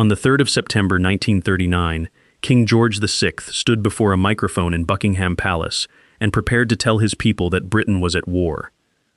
On the 3rd of September 1939, King George VI stood before a microphone in Buckingham Palace and prepared to tell his people that Britain was at war.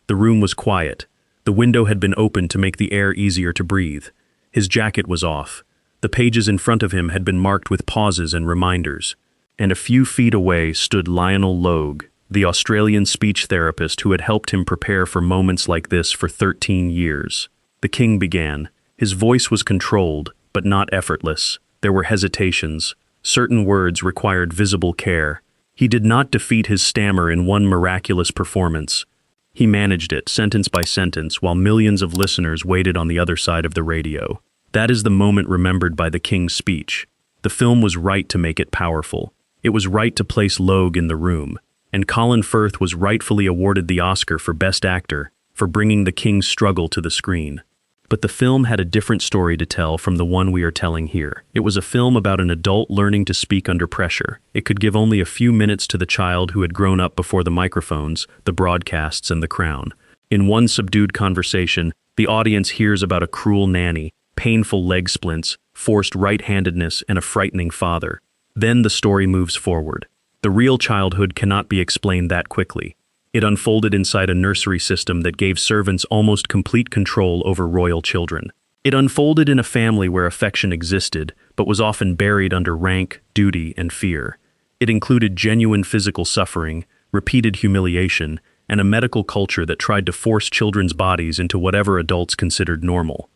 The room was quiet. The window had been opened to make the air easier to breathe. His jacket was off. The pages in front of him had been marked with pauses and reminders. And a few feet away stood Lionel Logue, the Australian speech therapist who had helped him prepare for moments like this for 13 years. The king began. His voice was controlled, but not effortless. There were hesitations. Certain words required visible care. He did not defeat his stammer in one miraculous performance. He managed it, sentence by sentence, while millions of listeners waited on the other side of the radio. That is the moment remembered by the king's speech. The film was right to make it powerful. It was right to place Logue in the room. And Colin Firth was rightfully awarded the Oscar for Best Actor for bringing the king's struggle to the screen. But the film had a different story to tell from the one we are telling here. It was a film about an adult learning to speak under pressure. It could give only a few minutes to the child who had grown up before the microphones, the broadcasts, and the crown. In one subdued conversation, the audience hears about a cruel nanny, painful leg splints, forced right-handedness, and a frightening father. Then the story moves forward. The real childhood cannot be explained that quickly. It unfolded inside a nursery system that gave servants almost complete control over royal children. It unfolded in a family where affection existed, but was often buried under rank, duty, and fear. It included genuine physical suffering, repeated humiliation, and a medical culture that tried to force children's bodies into whatever adults considered normal.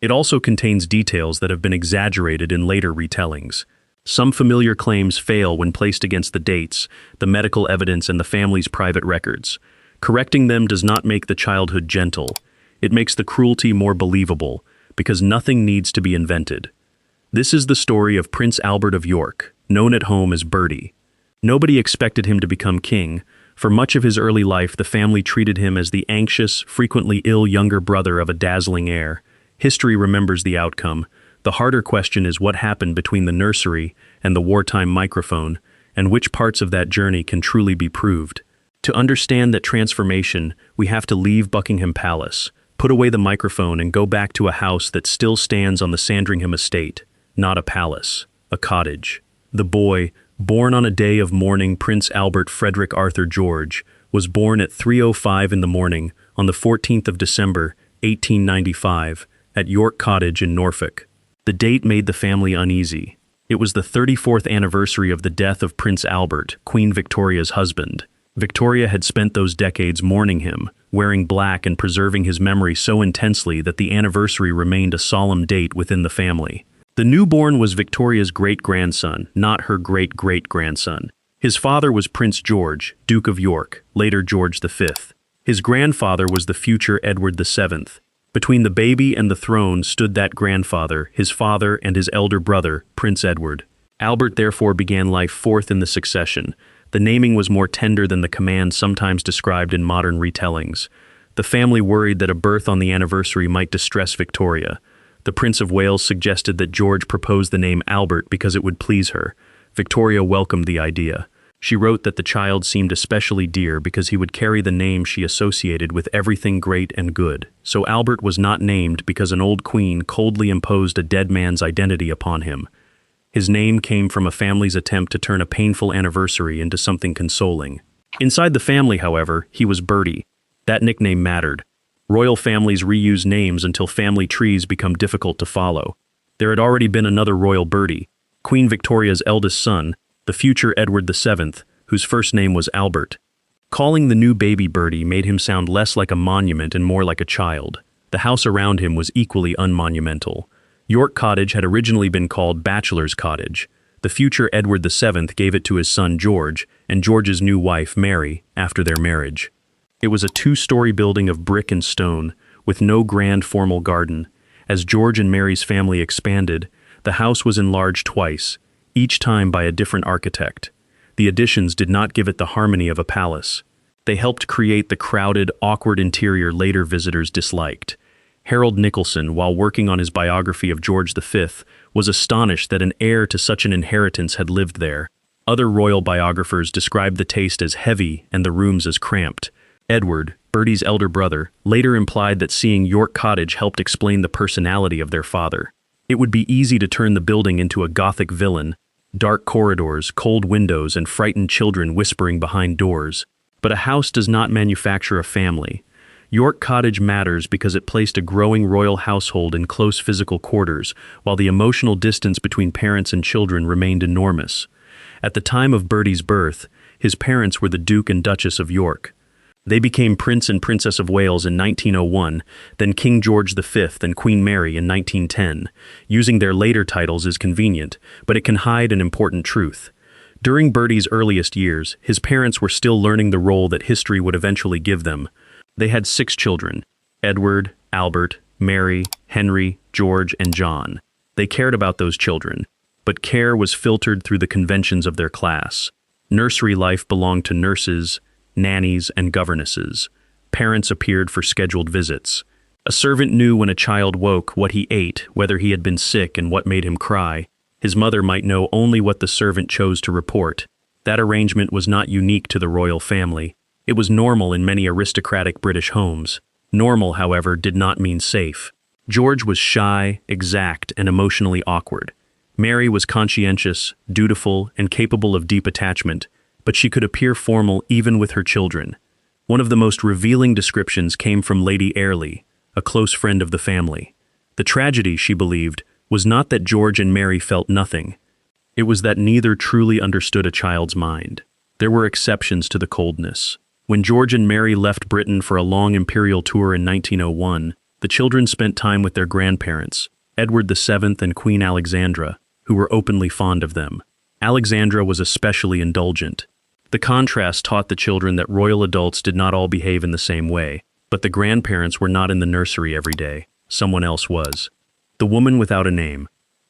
It also contains details that have been exaggerated in later retellings. Some familiar claims fail when placed against the dates, the medical evidence, and the family's private records. Correcting them does not make the childhood gentle. It makes the cruelty more believable, because nothing needs to be invented. This is the story of Prince Albert of York, known at home as Bertie. Nobody expected him to become king. For much of his early life, the family treated him as the anxious, frequently ill younger brother of a dazzling heir. History remembers the outcome. The harder question is what happened between the nursery and the wartime microphone, and which parts of that journey can truly be proved. To understand that transformation, we have to leave Buckingham Palace, put away the microphone, and go back to a house that still stands on the Sandringham estate, not a palace, a cottage. The boy, born on a day of mourning, Prince Albert Frederick Arthur George, was born at 3:05 in the morning on the 14th of December, 1895, at York Cottage in Norfolk. The date made the family uneasy. It was the 34th anniversary of the death of Prince Albert, Queen Victoria's husband. Victoria had spent those decades mourning him, wearing black and preserving his memory so intensely that the anniversary remained a solemn date within the family. The newborn was Victoria's great-grandson, not her great-great-grandson. His father was Prince George, Duke of York, later George V. His grandfather was the future Edward VII. Between the baby and the throne stood that grandfather, his father, and his elder brother, Prince Edward. Albert therefore began life fourth in the succession. The naming was more tender than the command sometimes described in modern retellings. The family worried that a birth on the anniversary might distress Victoria. The Prince of Wales suggested that George propose the name Albert because it would please her. Victoria welcomed the idea. She wrote that the child seemed especially dear because he would carry the name she associated with everything great and good. So Albert was not named because an old queen coldly imposed a dead man's identity upon him. His name came from a family's attempt to turn a painful anniversary into something consoling. Inside the family, however, he was Bertie. That nickname mattered. Royal families reuse names until family trees become difficult to follow. There had already been another royal Bertie, Queen Victoria's eldest son, the future Edward VII, whose first name was Albert. Calling the new baby Bertie made him sound less like a monument and more like a child. The house around him was equally unmonumental. York Cottage had originally been called Bachelor's Cottage. The future Edward VII gave it to his son George and George's new wife Mary after their marriage. It was a two-story building of brick and stone, with no grand formal garden. As George and Mary's family expanded, the house was enlarged twice, each time by a different architect. The additions did not give it the harmony of a palace. They helped create the crowded, awkward interior later visitors disliked. Harold Nicholson, while working on his biography of George V, was astonished that an heir to such an inheritance had lived there. Other royal biographers described the taste as heavy and the rooms as cramped. Edward, Bertie's elder brother, later implied that seeing York Cottage helped explain the personality of their father. It would be easy to turn the building into a Gothic villain, dark corridors, cold windows, and frightened children whispering behind doors. But a house does not manufacture a family. York Cottage matters because it placed a growing royal household in close physical quarters, while the emotional distance between parents and children remained enormous. At the time of Bertie's birth, his parents were the Duke and Duchess of York. They became Prince and Princess of Wales in 1901, then King George V and Queen Mary in 1910. Using their later titles is convenient, but it can hide an important truth. During Bertie's earliest years, his parents were still learning the role that history would eventually give them. They had 6 children: Edward, Albert, Mary, Henry, George, and John. They cared about those children, but care was filtered through the conventions of their class. Nursery life belonged to nurses, nannies, and governesses. Parents appeared for scheduled visits. A servant knew when a child woke, what he ate, whether he had been sick, and what made him cry. His mother might know only what the servant chose to report. That arrangement was not unique to the royal family. It was normal in many aristocratic British homes. Normal, however, did not mean safe. George was shy, exact, and emotionally awkward. Mary was conscientious, dutiful, and capable of deep attachment, but she could appear formal even with her children. One of the most revealing descriptions came from Lady Airlie, a close friend of the family. The tragedy, she believed, was not that George and Mary felt nothing. It was that neither truly understood a child's mind. There were exceptions to the coldness. When George and Mary left Britain for a long imperial tour in 1901, the children spent time with their grandparents, Edward VII and Queen Alexandra, who were openly fond of them. Alexandra was especially indulgent. The contrast taught the children that royal adults did not all behave in the same way, but the grandparents were not in the nursery every day. Someone else was. The woman without a name.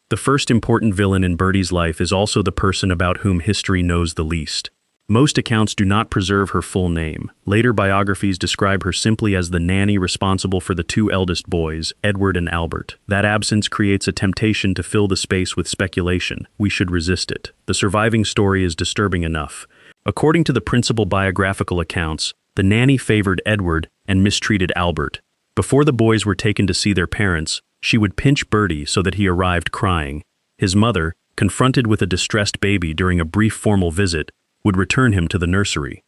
The first important villain in Bertie's life is also the person about whom history knows the least. Most accounts do not preserve her full name. Later biographies describe her simply as the nanny responsible for the 2 eldest boys, Edward and Albert. That absence creates a temptation to fill the space with speculation. We should resist it. The surviving story is disturbing enough. According to the principal biographical accounts, the nanny favored Edward and mistreated Albert. Before the boys were taken to see their parents, she would pinch Bertie so that he arrived crying. His mother, confronted with a distressed baby during a brief formal visit, would return him to the nursery.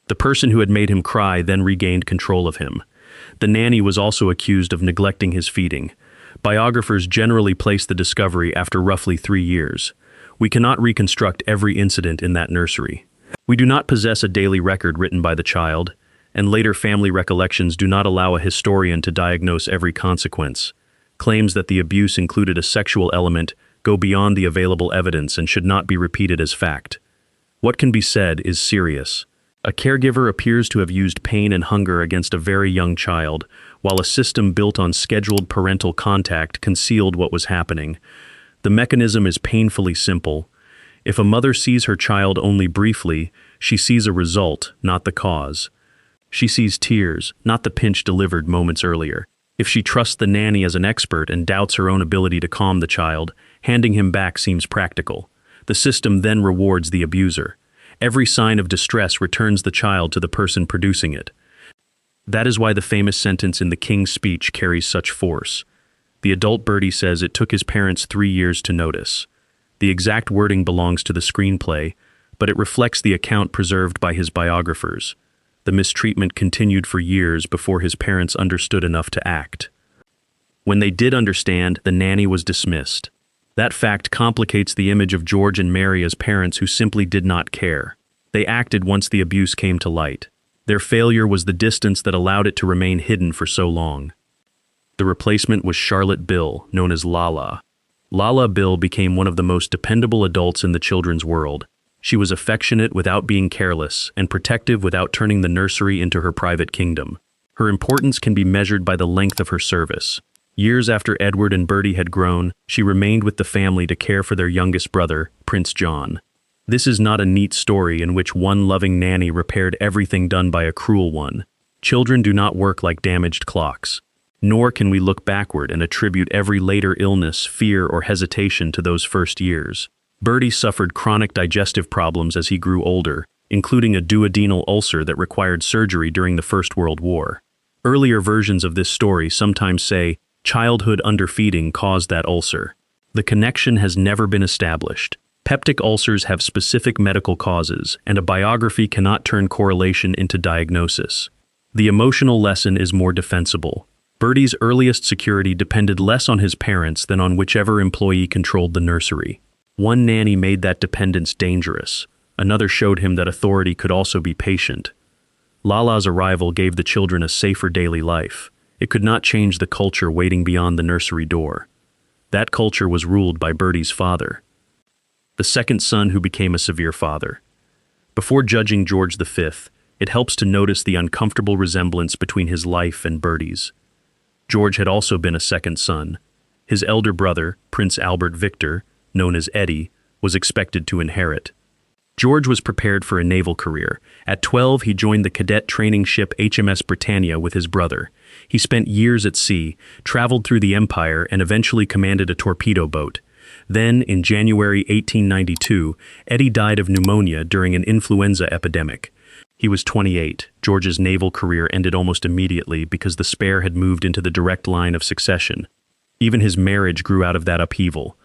The person who had made him cry then regained control of him. The nanny was also accused of neglecting his feeding. Biographers generally place the discovery after roughly 3 years. We cannot reconstruct every incident in that nursery. We do not possess a daily record written by the child, and later family recollections do not allow a historian to diagnose every consequence. Claims that the abuse included a sexual element go beyond the available evidence and should not be repeated as fact. What can be said is serious. A caregiver appears to have used pain and hunger against a very young child, while a system built on scheduled parental contact concealed what was happening. The mechanism is painfully simple. If a mother sees her child only briefly, she sees a result, not the cause. She sees tears, not the pinch delivered moments earlier. If she trusts the nanny as an expert and doubts her own ability to calm the child, handing him back seems practical. The system then rewards the abuser. Every sign of distress returns the child to the person producing it. That is why the famous sentence in the King's Speech carries such force. The adult Bertie says it took his parents 3 years to notice. The exact wording belongs to the screenplay, but it reflects the account preserved by his biographers. The mistreatment continued for years before his parents understood enough to act. When they did understand, the nanny was dismissed. That fact complicates the image of George and Mary as parents who simply did not care. They acted once the abuse came to light. Their failure was the distance that allowed it to remain hidden for so long. The replacement was Charlotte Bill, known as Lala. Lala Bill became one of the most dependable adults in the children's world. She was affectionate without being careless, and protective without turning the nursery into her private kingdom. Her importance can be measured by the length of her service. Years after Edward and Bertie had grown, she remained with the family to care for their youngest brother, Prince John. This is not a neat story in which one loving nanny repaired everything done by a cruel one. Children do not work like damaged clocks. Nor can we look backward and attribute every later illness, fear, or hesitation to those first years. Bertie suffered chronic digestive problems as he grew older, including a duodenal ulcer that required surgery during the First World War. Earlier versions of this story sometimes say, childhood underfeeding caused that ulcer. The connection has never been established. Peptic ulcers have specific medical causes, and a biography cannot turn correlation into diagnosis. The emotional lesson is more defensible. Bertie's earliest security depended less on his parents than on whichever employee controlled the nursery. One nanny made that dependence dangerous. Another showed him that authority could also be patient. Lala's arrival gave the children a safer daily life. It could not change the culture waiting beyond the nursery door. That culture was ruled by Bertie's father, the second son who became a severe father. Before judging George V, it helps to notice the uncomfortable resemblance between his life and Bertie's. George had also been a second son. His elder brother, Prince Albert Victor, known as Eddie, was expected to inherit. George was prepared for a naval career. At 12, he joined the cadet training ship HMS Britannia with his brother. He spent years at sea, traveled through the Empire, and eventually commanded a torpedo boat. Then, in January 1892, Eddie died of pneumonia during an influenza epidemic. He was 28. George's naval career ended almost immediately because the spare had moved into the direct line of succession. Even his marriage grew out of that upheaval.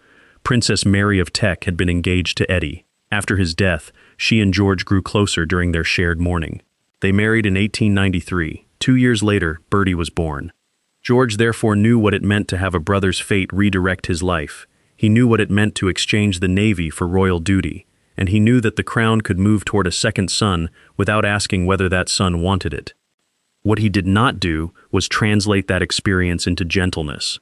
Princess Mary of Teck had been engaged to Eddie. After his death, she and George grew closer during their shared mourning. They married in 1893. 2 years later, Bertie was born. George therefore knew what it meant to have a brother's fate redirect his life. He knew what it meant to exchange the Navy for royal duty, and he knew that the crown could move toward a second son without asking whether that son wanted it. What he did not do was translate that experience into gentleness.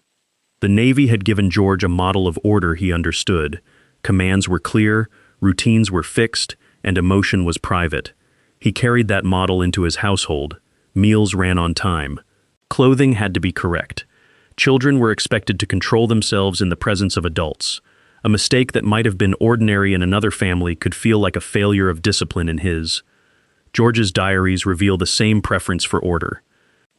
The Navy had given George a model of order he understood. Commands were clear, routines were fixed, and emotion was private. He carried that model into his household. Meals ran on time. Clothing had to be correct. Children were expected to control themselves in the presence of adults. A mistake that might have been ordinary in another family could feel like a failure of discipline in his. George's diaries reveal the same preference for order.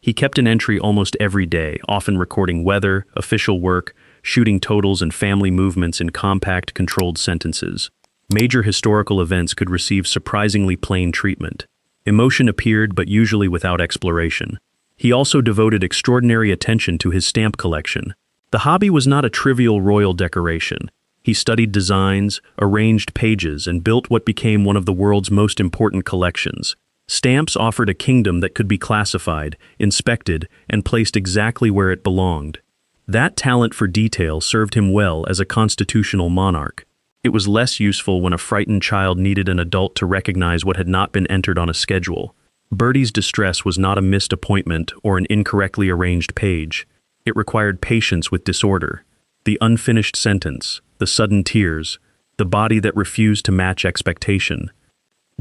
He kept an entry almost every day, often recording weather, official work, shooting totals, and family movements in compact, controlled sentences. Major historical events could receive surprisingly plain treatment. Emotion appeared, but usually without exploration. He also devoted extraordinary attention to his stamp collection. The hobby was not a trivial royal decoration. He studied designs, arranged pages, and built what became one of the world's most important collections. Stamps offered a kingdom that could be classified, inspected, and placed exactly where it belonged. That talent for detail served him well as a constitutional monarch. It was less useful when a frightened child needed an adult to recognize what had not been entered on a schedule. Bertie's distress was not a missed appointment or an incorrectly arranged page. It required patience with disorder. The unfinished sentence, the sudden tears, the body that refused to match expectation.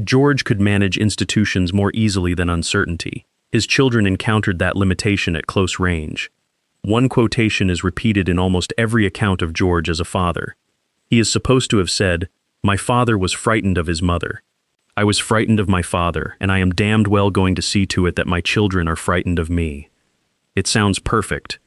George could manage institutions more easily than uncertainty. His children encountered that limitation at close range. One quotation is repeated in almost every account of George as a father. He is supposed to have said, "My father was frightened of his mother. I was frightened of my father, and I am damned well going to see to it that my children are frightened of me." It sounds perfect,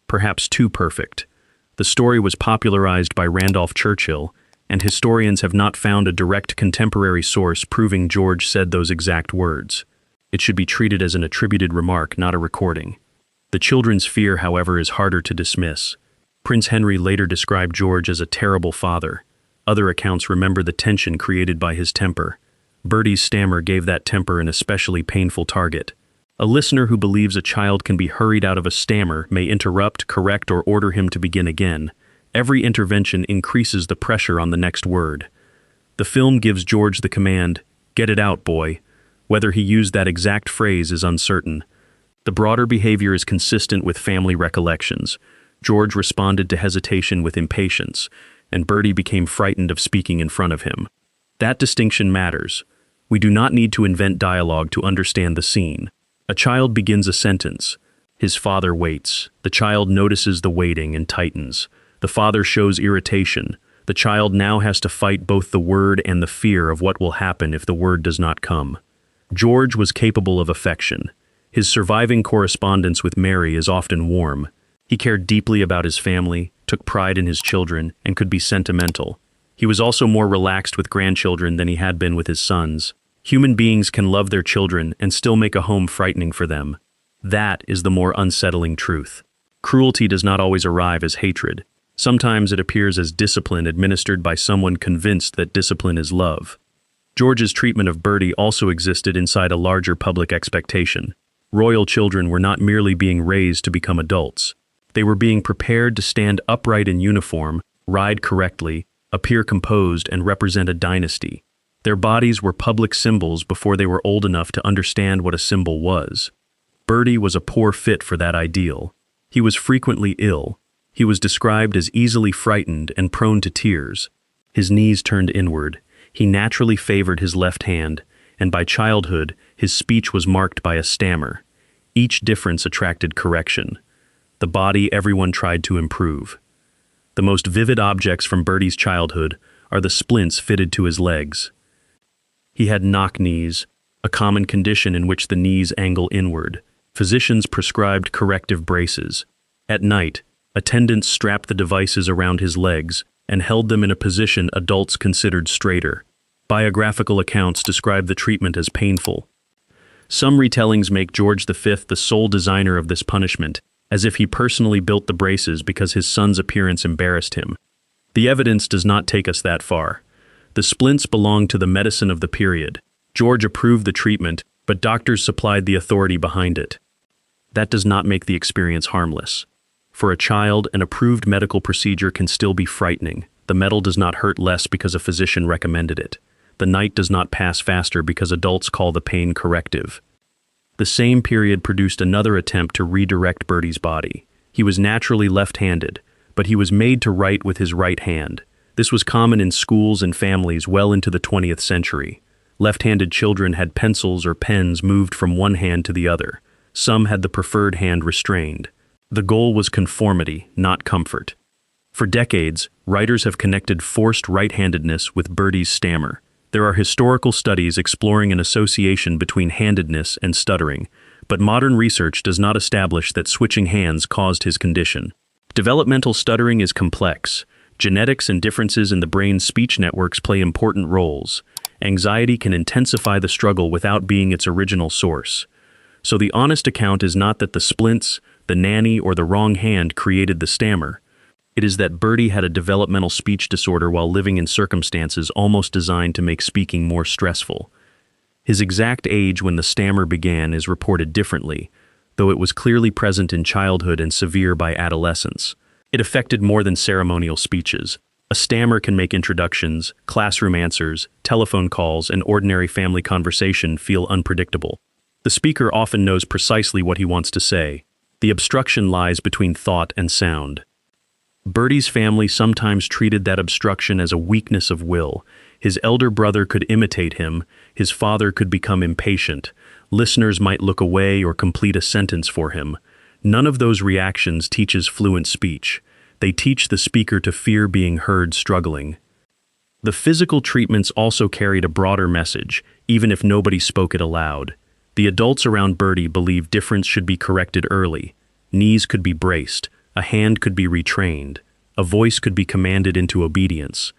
perhaps too perfect. The story was popularized by Randolph Churchill, and historians have not found a direct contemporary source proving George said those exact words. It should be treated as an attributed remark, not a recording. The children's fear, however, is harder to dismiss. Prince Henry later described George as a terrible father. Other accounts remember the tension created by his temper. Bertie's stammer gave that temper an especially painful target. A listener who believes a child can be hurried out of a stammer may interrupt, correct, or order him to begin again. Every intervention increases the pressure on the next word. The film gives George the command, "Get it out, boy." Whether he used that exact phrase is uncertain. The broader behavior is consistent with family recollections. George responded to hesitation with impatience, and Bertie became frightened of speaking in front of him. That distinction matters. We do not need to invent dialogue to understand the scene. A child begins a sentence. His father waits. The child notices the waiting and tightens. The father shows irritation. The child now has to fight both the word and the fear of what will happen if the word does not come. George was capable of affection. His surviving correspondence with Mary is often warm. He cared deeply about his family, took pride in his children, and could be sentimental. He was also more relaxed with grandchildren than he had been with his sons. Human beings can love their children and still make a home frightening for them. That is the more unsettling truth. Cruelty does not always arrive as hatred. Sometimes it appears as discipline administered by someone convinced that discipline is love. George's treatment of Bertie also existed inside a larger public expectation. Royal children were not merely being raised to become adults. They were being prepared to stand upright in uniform, ride correctly, appear composed, and represent a dynasty. Their bodies were public symbols before they were old enough to understand what a symbol was. Bertie was a poor fit for that ideal. He was frequently ill. He was described as easily frightened and prone to tears. His knees turned inward. He naturally favored his left hand, and by childhood, his speech was marked by a stammer. Each difference attracted correction. The body everyone tried to improve. The most vivid objects from Bertie's childhood are the splints fitted to his legs. He had knock knees, a common condition in which the knees angle inward. Physicians prescribed corrective braces. At night, attendants strapped the devices around his legs and held them in a position adults considered straighter. Biographical accounts describe the treatment as painful. Some retellings make George V the sole designer of this punishment, as if he personally built the braces because his son's appearance embarrassed him. The evidence does not take us that far. The splints belonged to the medicine of the period. George approved the treatment, but doctors supplied the authority behind it. That does not make the experience harmless. For a child, an approved medical procedure can still be frightening. The metal does not hurt less because a physician recommended it. The night does not pass faster because adults call the pain corrective. The same period produced another attempt to redirect Bertie's body. He was naturally left-handed, but he was made to write with his right hand. This was common in schools and families well into the 20th century. Left-handed children had pencils or pens moved from one hand to the other. Some had the preferred hand restrained. The goal was conformity, not comfort. For decades, writers have connected forced right-handedness with Bertie's stammer. There are historical studies exploring an association between handedness and stuttering, but modern research does not establish that switching hands caused his condition. Developmental stuttering is complex. Genetics and differences in the brain's speech networks play important roles. Anxiety can intensify the struggle without being its original source. So the honest account is not that the splints, the nanny, or the wrong hand created the stammer. It is that Bertie had a developmental speech disorder while living in circumstances almost designed to make speaking more stressful. His exact age when the stammer began is reported differently, though it was clearly present in childhood and severe by adolescence. It affected more than ceremonial speeches. A stammer can make introductions, classroom answers, telephone calls, and ordinary family conversation feel unpredictable. The speaker often knows precisely what he wants to say. The obstruction lies between thought and sound. Bertie's family sometimes treated that obstruction as a weakness of will. His elder brother could imitate him, his father could become impatient, listeners might look away or complete a sentence for him. None of those reactions teaches fluent speech. They teach the speaker to fear being heard struggling. The physical treatments also carried a broader message, even if nobody spoke it aloud. The adults around Bertie believed difference should be corrected early. Knees could be braced, a hand could be retrained, a voice could be commanded into obedience.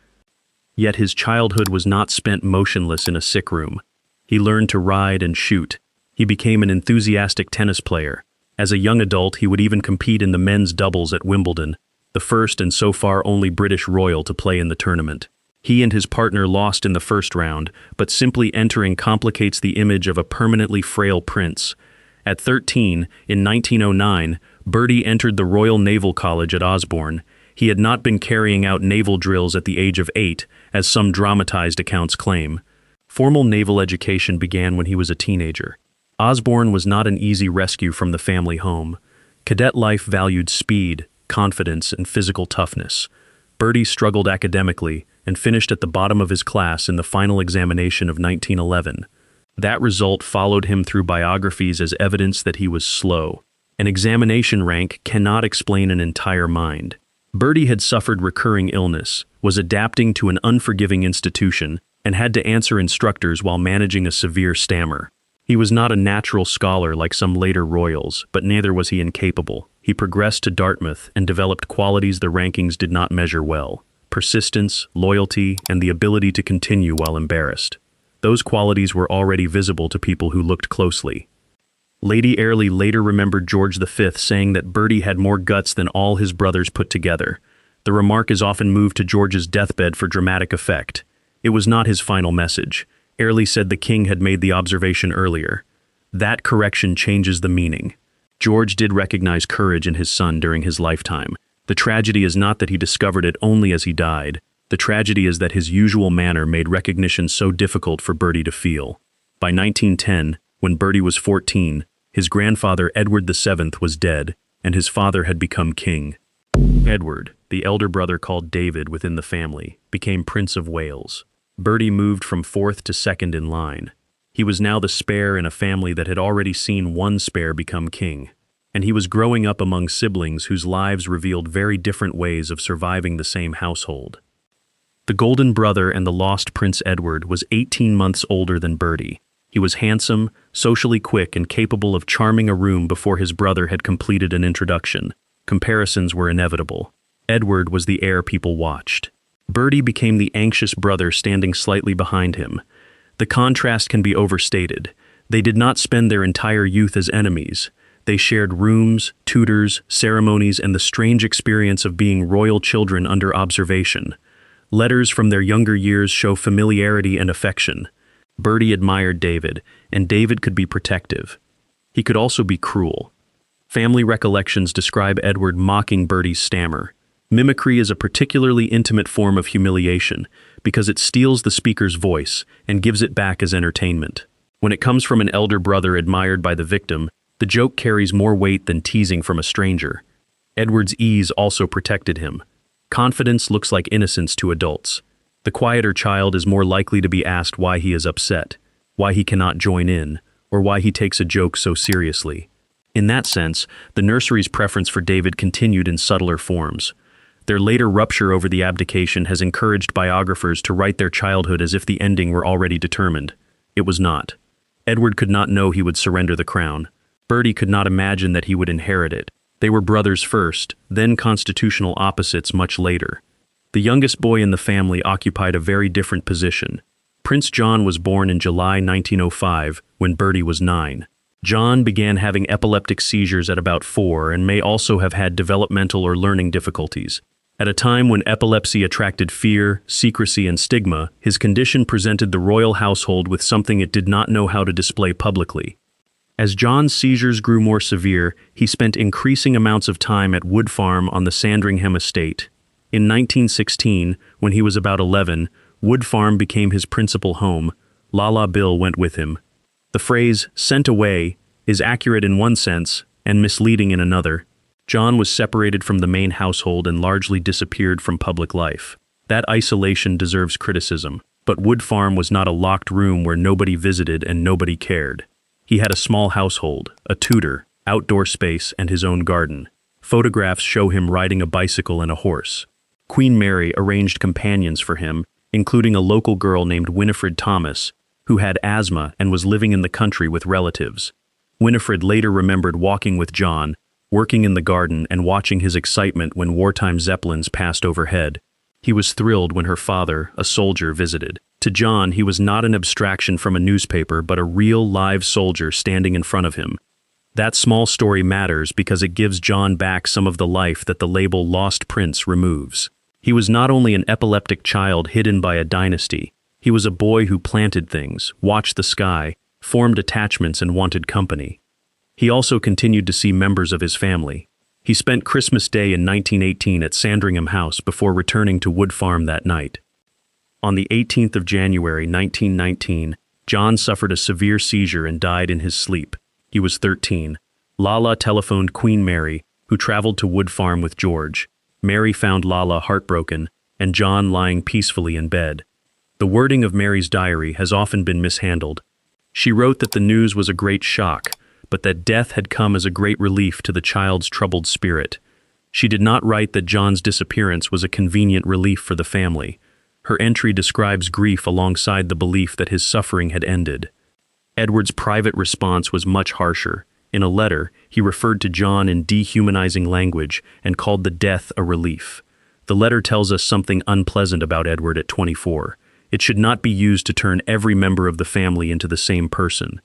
Yet his childhood was not spent motionless in a sick room. He learned to ride and shoot. He became an enthusiastic tennis player. As a young adult, he would even compete in the men's doubles at Wimbledon, the first and so far only British royal to play in the tournament. He and his partner lost in the first round, but simply entering complicates the image of a permanently frail prince. At 13, in 1909, Bertie entered the Royal Naval College at Osborne. He had not been carrying out naval drills at the age of 8, as some dramatized accounts claim. Formal naval education began when he was a teenager. Osborne was not an easy rescue from the family home. Cadet life valued speed, confidence, and physical toughness. Bertie struggled academically and finished at the bottom of his class in the final examination of 1911. That result followed him through biographies as evidence that he was slow. An examination rank cannot explain an entire mind. Bertie had suffered recurring illness, was adapting to an unforgiving institution, and had to answer instructors while managing a severe stammer. He was not a natural scholar like some later royals, but neither was he incapable. He progressed to Dartmouth and developed qualities the rankings did not measure well: persistence, loyalty, and the ability to continue while embarrassed. Those qualities were already visible to people who looked closely. Lady Airlie later remembered George V saying that Bertie had more guts than all his brothers put together. The remark is often moved to George's deathbed for dramatic effect. It was not his final message. Airlie said the king had made the observation earlier. That correction changes the meaning. George did recognize courage in his son during his lifetime. The tragedy is not that he discovered it only as he died. The tragedy is that his usual manner made recognition so difficult for Bertie to feel. By 1910, when Bertie was 14, his grandfather Edward VII was dead, and his father had become king. Edward, the elder brother called David within the family, became Prince of Wales. Bertie moved from fourth to second in line. He was now the spare in a family that had already seen one spare become king. And he was growing up among siblings whose lives revealed very different ways of surviving the same household. The golden brother and the lost Prince Edward was 18 months older than Bertie. He was handsome, socially quick, and capable of charming a room before his brother had completed an introduction. Comparisons were inevitable. Edward was the heir people watched. Bertie became the anxious brother standing slightly behind him. The contrast can be overstated. They did not spend their entire youth as enemies. They shared rooms, tutors, ceremonies, and the strange experience of being royal children under observation. Letters from their younger years show familiarity and affection. Bertie admired David, and David could be protective. He could also be cruel. Family recollections describe Edward mocking Bertie's stammer. Mimicry is a particularly intimate form of humiliation because it steals the speaker's voice and gives it back as entertainment. When it comes from an elder brother admired by the victim, the joke carries more weight than teasing from a stranger. Edward's ease also protected him. Confidence looks like innocence to adults. The quieter child is more likely to be asked why he is upset, why he cannot join in, or why he takes a joke so seriously. In that sense, the nursery's preference for David continued in subtler forms. Their later rupture over the abdication has encouraged biographers to write their childhood as if the ending were already determined. It was not. Edward could not know he would surrender the crown. Bertie could not imagine that he would inherit it. They were brothers first, then constitutional opposites much later. The youngest boy in the family occupied a very different position. Prince John was born in July 1905, when Bertie was 9. John began having epileptic seizures at about 4 and may also have had developmental or learning difficulties. At a time when epilepsy attracted fear, secrecy, and stigma, his condition presented the royal household with something it did not know how to display publicly. As John's seizures grew more severe, he spent increasing amounts of time at Wood Farm on the Sandringham estate. In 1916, when he was about 11, Wood Farm became his principal home. Lala Bill went with him. The phrase, "sent away," is accurate in one sense and misleading in another. John was separated from the main household and largely disappeared from public life. That isolation deserves criticism, but Wood Farm was not a locked room where nobody visited and nobody cared. He had a small household, a tutor, outdoor space, and his own garden. Photographs show him riding a bicycle and a horse. Queen Mary arranged companions for him, including a local girl named Winifred Thomas, who had asthma and was living in the country with relatives. Winifred later remembered walking with John, working in the garden, and watching his excitement when wartime Zeppelins passed overhead. He was thrilled when her father, a soldier, visited. To John, he was not an abstraction from a newspaper, but a real, live soldier standing in front of him. That small story matters because it gives John back some of the life that the label Lost Prince removes. He was not only an epileptic child hidden by a dynasty, he was a boy who planted things, watched the sky, formed attachments, and wanted company. He also continued to see members of his family. He spent Christmas Day in 1918 at Sandringham House before returning to Wood Farm that night. On the 18th of January 1919, John suffered a severe seizure and died in his sleep. He was 13. Lala telephoned Queen Mary, who traveled to Wood Farm with George. Mary found Lala heartbroken, and John lying peacefully in bed. The wording of Mary's diary has often been mishandled. She wrote that the news was a great shock, but that death had come as a great relief to the child's troubled spirit. She did not write that John's disappearance was a convenient relief for the family. Her entry describes grief alongside the belief that his suffering had ended. Edward's private response was much harsher. In a letter, he referred to John in dehumanizing language and called the death a relief. The letter tells us something unpleasant about Edward at 24. It should not be used to turn every member of the family into the same person.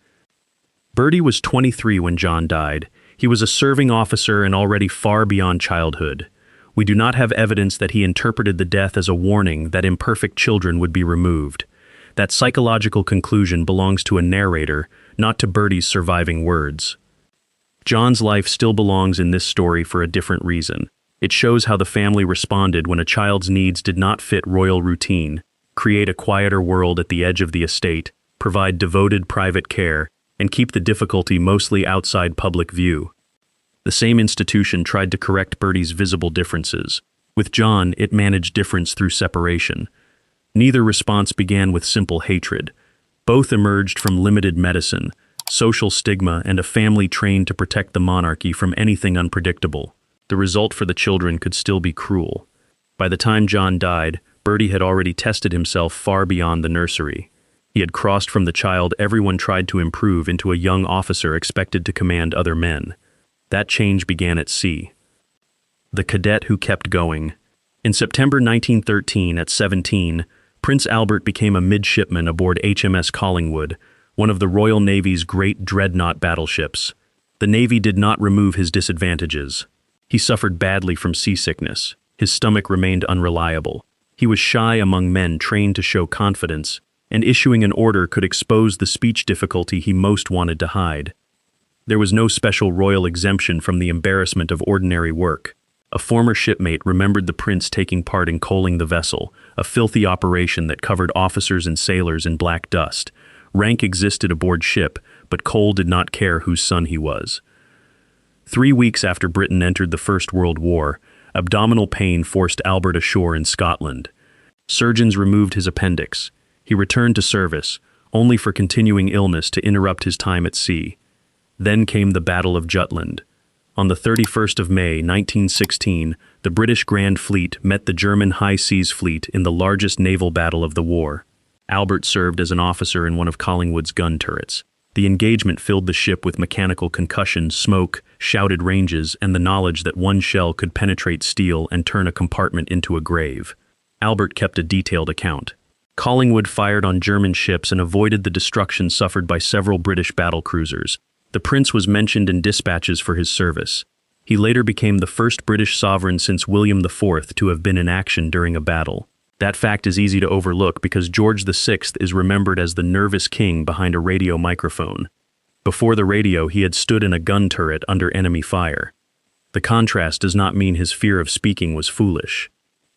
Bertie was 23 when John died. He was a serving officer and already far beyond childhood. we do not have evidence that he interpreted the death as a warning that imperfect children would be removed. That psychological conclusion belongs to a narrator, not to Bertie's surviving words. John's life still belongs in this story for a different reason. It shows how the family responded when a child's needs did not fit royal routine, create a quieter world at the edge of the estate, provide devoted private care, and keep the difficulty mostly outside public view. The same institution tried to correct Bertie's visible differences. With John, it managed difference through separation. Neither response began with simple hatred. Both emerged from limited medicine, social stigma, and a family trained to protect the monarchy from anything unpredictable. The result for the children could still be cruel. By the time John died, Bertie had already tested himself far beyond the nursery. He had crossed from the child everyone tried to improve into a young officer expected to command other men. That change began at sea. The cadet who kept going. In September 1913, at 17, Prince Albert became a midshipman aboard HMS Collingwood, one of the Royal Navy's great dreadnought battleships. The Navy did not remove his disadvantages. He suffered badly from seasickness. His stomach remained unreliable. He was shy among men trained to show confidence, and issuing an order could expose the speech difficulty he most wanted to hide. There was no special royal exemption from the embarrassment of ordinary work. A former shipmate remembered the prince taking part in coaling the vessel, a filthy operation that covered officers and sailors in black dust. Rank existed aboard ship, but Cole did not care whose son he was. 3 weeks after Britain entered the First World War, abdominal pain forced Albert ashore in Scotland. Surgeons removed his appendix. He returned to service, only for continuing illness to interrupt his time at sea. Then came the Battle of Jutland. On the 31st of May, 1916, the British Grand Fleet met the German High Seas Fleet in the largest naval battle of the war. Albert served as an officer in one of Collingwood's gun turrets. The engagement filled the ship with mechanical concussion, smoke, shouted ranges, and the knowledge that one shell could penetrate steel and turn a compartment into a grave. Albert kept a detailed account. Collingwood fired on German ships and avoided the destruction suffered by several British battlecruisers. The prince was mentioned in dispatches for his service. He later became the first British sovereign since William IV to have been in action during a battle. That fact is easy to overlook because George VI is remembered as the nervous king behind a radio microphone. Before the radio, he had stood in a gun turret under enemy fire. The contrast does not mean his fear of speaking was foolish.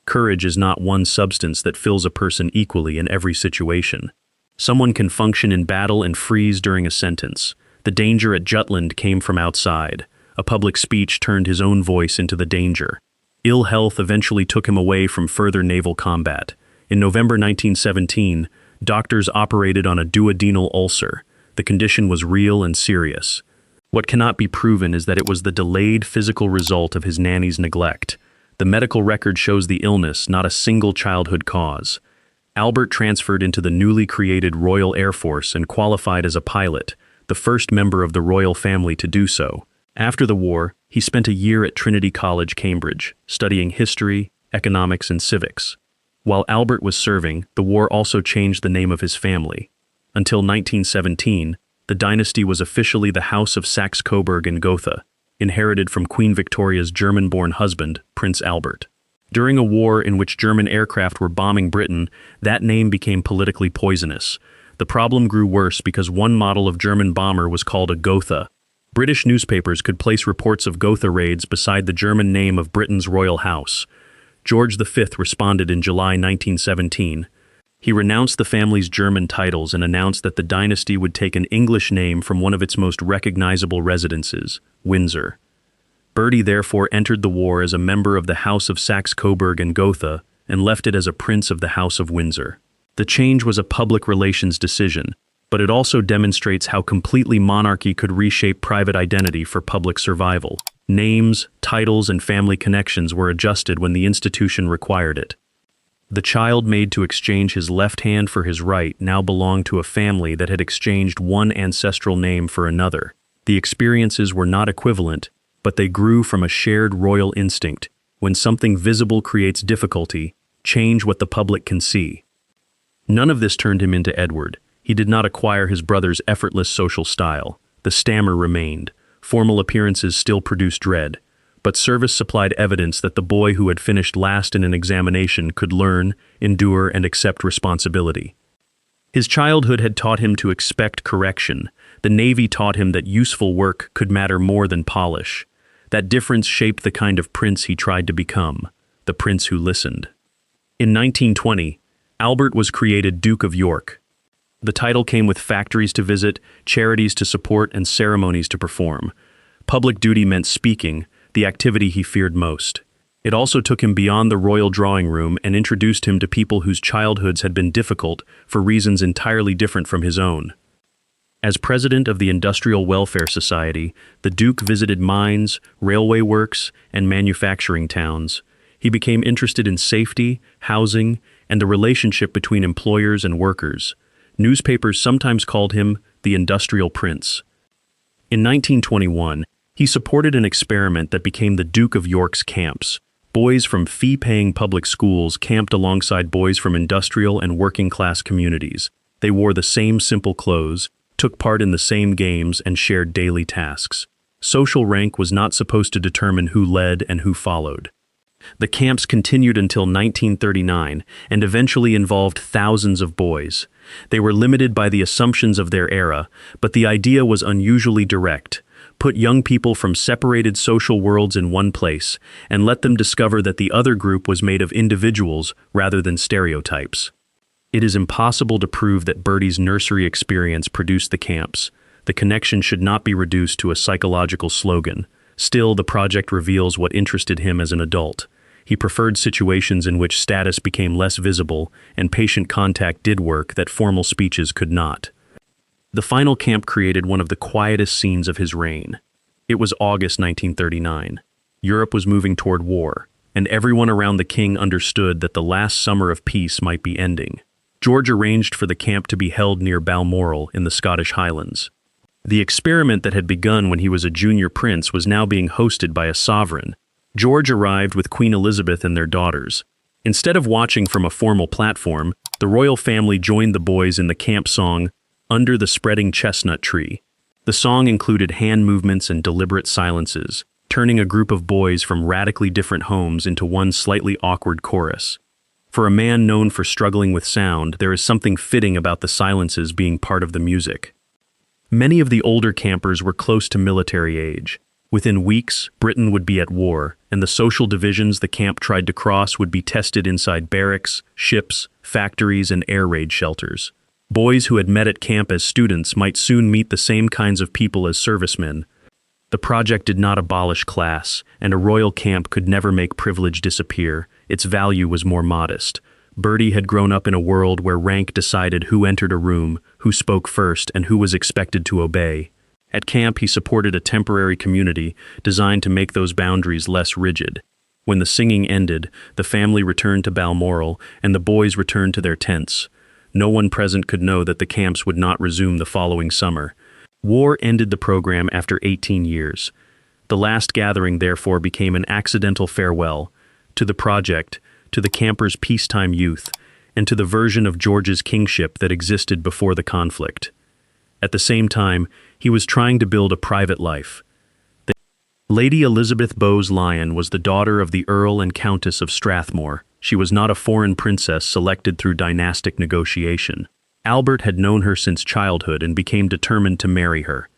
Courage is not one substance that fills a person equally in every situation. Someone can function in battle and freeze during a sentence. The danger at Jutland came from outside. A public speech turned his own voice into the danger. Ill health eventually took him away from further naval combat. In November 1917, doctors operated on a duodenal ulcer. The condition was real and serious. What cannot be proven is that it was the delayed physical result of his nanny's neglect. The medical record shows the illness, not a single childhood cause. Albert transferred into the newly created Royal Air Force and qualified as a pilot, the first member of the royal family to do so. After the war, he spent a year at Trinity College, Cambridge, studying history, economics, and civics. While Albert was serving, the war also changed the name of his family. Until 1917, the dynasty was officially the House of Saxe-Coburg and Gotha, inherited from Queen Victoria's German-born husband, Prince Albert. During a war in which German aircraft were bombing Britain, that name became politically poisonous. The problem grew worse because one model of German bomber was called a Gotha. British newspapers could place reports of Gotha raids beside the German name of Britain's royal house. George V responded in July 1917. He renounced the family's German titles and announced that the dynasty would take an English name from one of its most recognizable residences, Windsor. Bertie therefore entered the war as a member of the House of Saxe-Coburg and Gotha and left it as a prince of the House of Windsor. The change was a public relations decision, but it also demonstrates how completely monarchy could reshape private identity for public survival. Names, titles, and family connections were adjusted when the institution required it. The child made to exchange his left hand for his right now belonged to a family that had exchanged one ancestral name for another. The experiences were not equivalent, but they grew from a shared royal instinct. When something visible creates difficulty, change what the public can see. None of this turned him into Edward. He did not acquire his brother's effortless social style. The stammer remained. Formal appearances still produced dread. but service supplied evidence that the boy who had finished last in an examination could learn, endure, and accept responsibility. His childhood had taught him to expect correction. The Navy taught him that useful work could matter more than polish. That difference shaped the kind of prince he tried to become, the prince who listened. In 1920, Albert was created Duke of York. The title came with factories to visit, charities to support, and ceremonies to perform. Public duty meant speaking, the activity he feared most. It also took him beyond the royal drawing room and introduced him to people whose childhoods had been difficult for reasons entirely different from his own. As president of the Industrial Welfare Society, the Duke visited mines, railway works, and manufacturing towns. He became interested in safety, housing, and the relationship between employers and workers. Newspapers sometimes called him the Industrial Prince. In 1921, he supported an experiment that became the Duke of York's camps. Boys from fee-paying public schools camped alongside boys from industrial and working-class communities. They wore the same simple clothes, took part in the same games, and shared daily tasks. Social rank was not supposed to determine who led and who followed. The camps continued until 1939 and eventually involved thousands of boys. They were limited by the assumptions of their era, but the idea was unusually direct. Put young people from separated social worlds in one place and let them discover that the other group was made of individuals rather than stereotypes. It is impossible to prove that Bertie's nursery experience produced the camps. The connection should not be reduced to a psychological slogan. Still, the project reveals what interested him as an adult. He preferred situations in which status became less visible and patient contact did work that formal speeches could not. The final camp created one of the quietest scenes of his reign. It was August 1939. Europe was moving toward war, and everyone around the king understood that the last summer of peace might be ending. George arranged for the camp to be held near Balmoral in the Scottish Highlands. The experiment that had begun when he was a junior prince was now being hosted by a sovereign. George arrived with Queen Elizabeth and their daughters. Instead of watching from a formal platform, the royal family joined the boys in the camp song, "Under the Spreading Chestnut Tree." The song included hand movements and deliberate silences, turning a group of boys from radically different homes into one slightly awkward chorus. For a man known for struggling with sound, there is something fitting about the silences being part of the music. Many of the older campers were close to military age. Within weeks, Britain would be at war, and the social divisions the camp tried to cross would be tested inside barracks, ships, factories, and air raid shelters. Boys who had met at camp as students might soon meet the same kinds of people as servicemen. The project did not abolish class, and a royal camp could never make privilege disappear. Its value was more modest. Bertie had grown up in a world where rank decided who entered a room, who spoke first, and who was expected to obey. At camp, he supported a temporary community designed to make those boundaries less rigid. When the singing ended, the family returned to Balmoral, and the boys returned to their tents. No one present could know that the camps would not resume the following summer. War ended the program after 18 years. The last gathering, therefore, became an accidental farewell to the project, to the campers' peacetime youth, and to the version of George's kingship that existed before the conflict. At the same time, he was trying to build a private life. Lady Elizabeth Bowes-Lyon was the daughter of the Earl and Countess of Strathmore. She was not a foreign princess selected through dynastic negotiation. Albert had known her since childhood and became determined to marry her.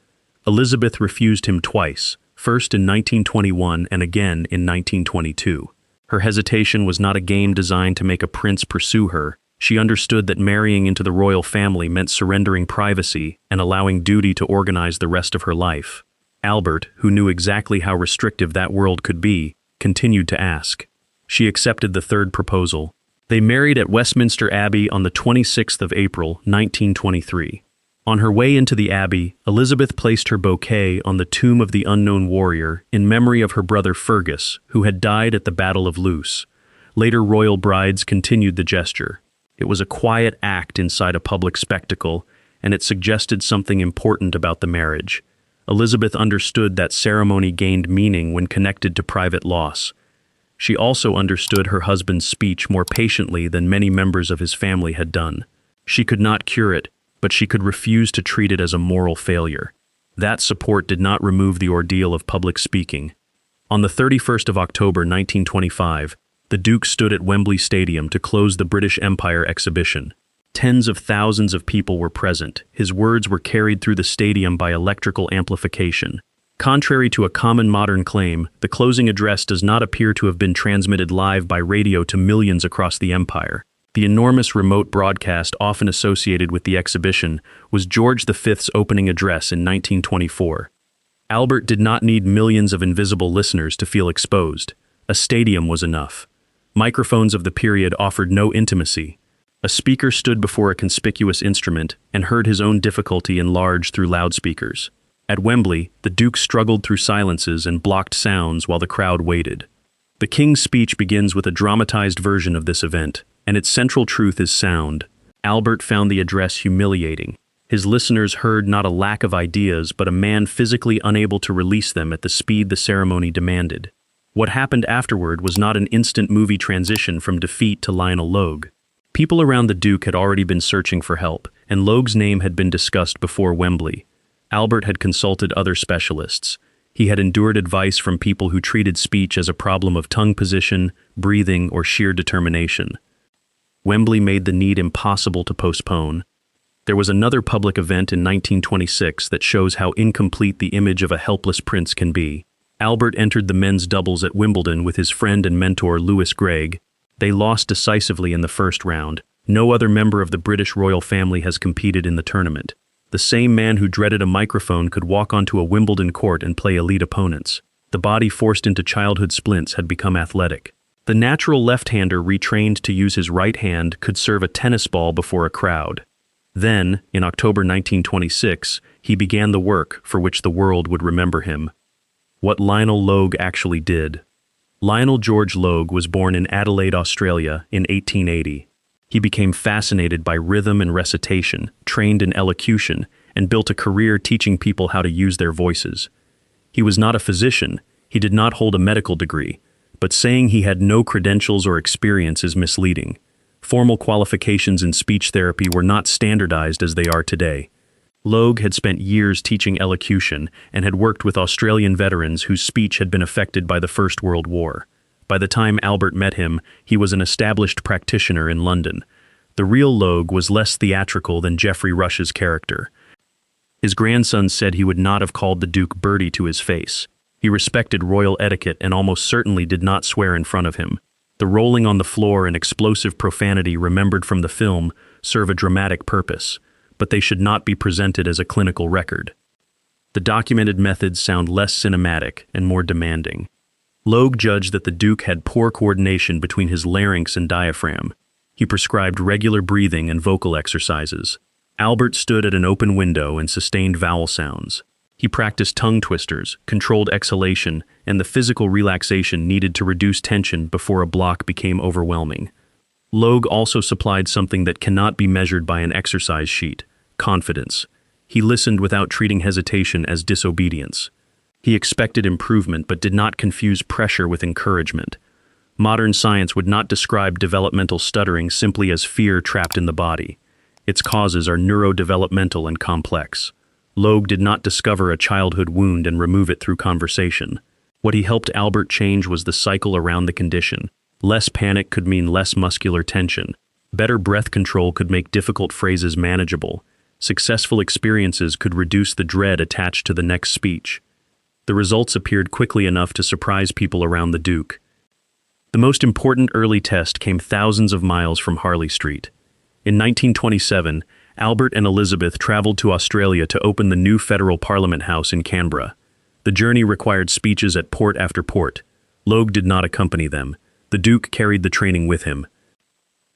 Elizabeth refused him twice, first in 1921 and again in 1922. Her hesitation was not a game designed to make a prince pursue her. She understood that marrying into the royal family meant surrendering privacy and allowing duty to organize the rest of her life. Albert, who knew exactly how restrictive that world could be, continued to ask. She accepted the third proposal. They married at Westminster Abbey on the 26th of April, 1923. On her way into the Abbey, Elizabeth placed her bouquet on the tomb of the unknown warrior in memory of her brother Fergus, who had died at the Battle of Loos. Later royal brides continued the gesture. It was a quiet act inside a public spectacle, and it suggested something important about the marriage. Elizabeth understood that ceremony gained meaning when connected to private loss. She also understood her husband's speech more patiently than many members of his family had done. She could not cure it, but she could refuse to treat it as a moral failure. That support did not remove the ordeal of public speaking. On the 31st of October 1925, the Duke stood at Wembley Stadium to close the British Empire exhibition. Tens of thousands of people were present. His words were carried through the stadium by electrical amplification. Contrary to a common modern claim, the closing address does not appear to have been transmitted live by radio to millions across the empire. The enormous remote broadcast often associated with the exhibition was George V's opening address in 1924. Albert did not need millions of invisible listeners to feel exposed. A stadium was enough. Microphones of the period offered no intimacy. A speaker stood before a conspicuous instrument and heard his own difficulty enlarged through loudspeakers. At Wembley, the Duke struggled through silences and blocked sounds while the crowd waited. The King's speech begins with a dramatized version of this event, and its central truth is sound. Albert found the address humiliating. His listeners heard not a lack of ideas, but a man physically unable to release them at the speed the ceremony demanded. What happened afterward was not an instant movie transition from defeat to Lionel Logue. People around the Duke had already been searching for help, and Logue's name had been discussed before Wembley. Albert had consulted other specialists. He had endured advice from people who treated speech as a problem of tongue position, breathing, or sheer determination. Wembley made the need impossible to postpone. There was another public event in 1926 that shows how incomplete the image of a helpless prince can be. Albert entered the men's doubles at Wimbledon with his friend and mentor Lewis Gregg. They lost decisively in the first round. No other member of the British royal family has competed in the tournament. The same man who dreaded a microphone could walk onto a Wimbledon court and play elite opponents. The body forced into childhood splints had become athletic. The natural left-hander retrained to use his right hand could serve a tennis ball before a crowd. Then, in October 1926, he began the work for which the world would remember him. What Lionel Logue actually did. Lionel George Logue was born in Adelaide, Australia, in 1880. He became fascinated by rhythm and recitation, trained in elocution, and built a career teaching people how to use their voices. He was not a physician, he did not hold a medical degree, but saying he had no credentials or experience is misleading. Formal qualifications in speech therapy were not standardized as they are today. Logue had spent years teaching elocution and had worked with Australian veterans whose speech had been affected by the First World War. By the time Albert met him, he was an established practitioner in London. The real Logue was less theatrical than Geoffrey Rush's character. His grandson said he would not have called the Duke Bertie to his face. He respected royal etiquette and almost certainly did not swear in front of him. The rolling on the floor and explosive profanity remembered from the film serve a dramatic purpose, but they should not be presented as a clinical record. The documented methods sound less cinematic and more demanding. Logue judged that the Duke had poor coordination between his larynx and diaphragm. He prescribed regular breathing and vocal exercises. Albert stood at an open window and sustained vowel sounds. He practiced tongue twisters, controlled exhalation, and the physical relaxation needed to reduce tension before a block became overwhelming. Logue also supplied something that cannot be measured by an exercise sheet: confidence. He listened without treating hesitation as disobedience. He expected improvement but did not confuse pressure with encouragement. Modern science would not describe developmental stuttering simply as fear trapped in the body. Its causes are neurodevelopmental and complex. Logue did not discover a childhood wound and remove it through conversation. What he helped Albert change was the cycle around the condition. Less panic could mean less muscular tension. Better breath control could make difficult phrases manageable. Successful experiences could reduce the dread attached to the next speech. The results appeared quickly enough to surprise people around the Duke. The most important early test came thousands of miles from Harley Street. In 1927, Albert and Elizabeth traveled to Australia to open the new Federal Parliament House in Canberra. The journey required speeches at port after port. Logue did not accompany them. The Duke carried the training with him.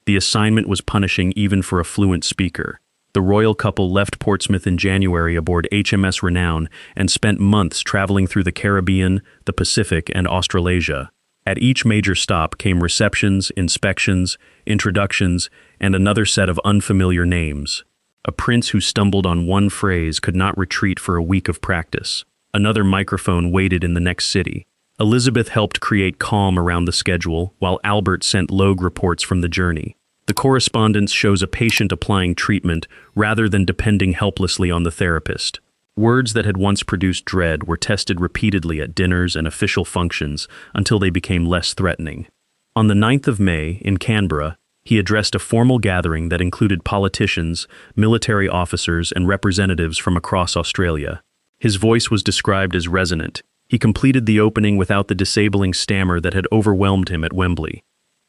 The assignment was punishing even for a fluent speaker. The royal couple left Portsmouth in January aboard HMS Renown and spent months traveling through the Caribbean, the Pacific, and Australasia. At each major stop came receptions, inspections, introductions, and another set of unfamiliar names. A prince who stumbled on one phrase could not retreat for a week of practice. Another microphone waited in the next city. Elizabeth helped create calm around the schedule, while Albert sent Logue reports from the journey. The correspondence shows a patient applying treatment rather than depending helplessly on the therapist. Words that had once produced dread were tested repeatedly at dinners and official functions until they became less threatening. On the 9th of May, in Canberra, he addressed a formal gathering that included politicians, military officers, and representatives from across Australia. His voice was described as resonant. He completed the opening without the disabling stammer that had overwhelmed him at Wembley.